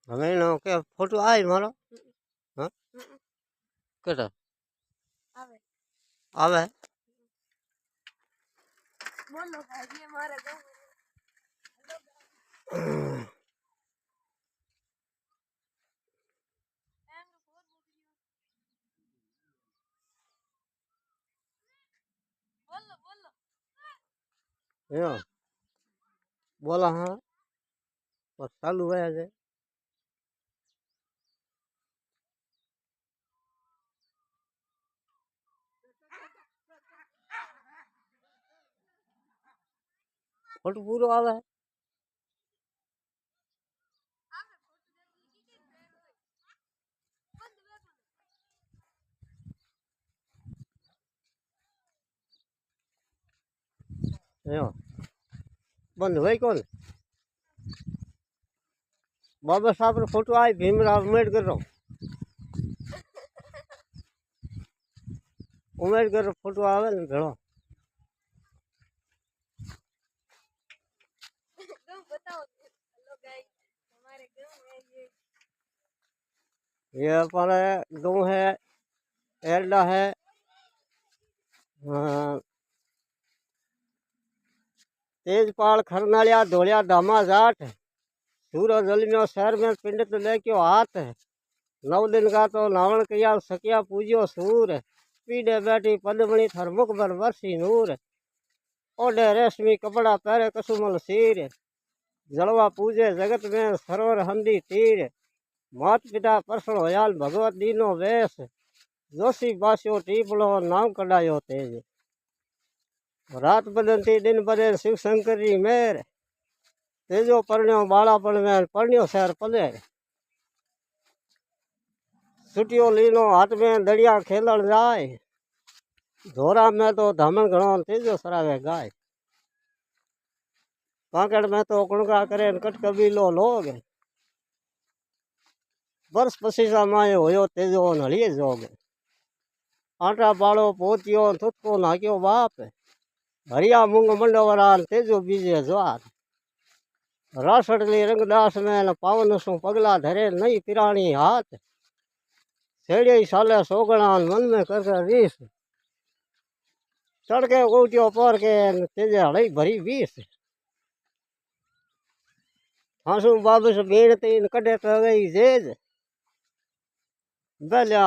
હવે એનો કે ફોટો આવે મારો હા કેટા આવે આવે બોલો ભાઈ ये मारा गाँव बोलो बोलो એનો બોલા હા બસ ચાલુ રહ્યા છે ફોટો પૂરો આવે એનો બંધ હોય કોણ बाबा साहब रो फोटो आई भीमराव अम्बेडकर रो अम्बेडकर रो फोटो आवे ने घणो गाँव बताओ हेलो गाइस हमारे गाँव में ये हमारे गाँव है एल्डा है तेजपाल खरनालिया धोलिया धामा जाट सूरज जलमियो शहर में पिंड तो लेके हाथ 9 दिन का तो नावण किया सकिया पूजियो सूर पीढ़े बैठी पदमणि थर मुख पर वर्षी नूर ओढ़े रेशमी कपड़ा पहरे कसुमल सीर जलवा पूजे जगत में सरोवर हंदी तीर मात पिता परसण होयाल भगवत दीनो वेश जोशी बास्यो टीपलो नाम कडायो तेज रात बदलती दिन बदे शिव शंकर जी मेर तेजो परण्यो बालापण में परण्यो शहर पलेर छुटियो लीनो हाथ में दड़िया खेलन जाए धोरा में तो धामण घणो तेजो सरावे गाय काकड़ में तो कुणका करे कट कबीलो लोग वर्ष पसीसा माए होयो तेजो नलिए जोग आटा बाड़ो पोतियो थुतको नाक्यो बाप हरिया मूंग मंडोवरान तेजो बीजे ज्वार रासड़ली रंगदास में पावन सु पगला धरे नई पिराणी हाथ सेड़े साले सोगणान मन में कर रीस चढ़ के उठ्यो पर के तेजे हड़ई भरी बीस हाँसू बाबस बीणती कटे तो गई जेज बेलिया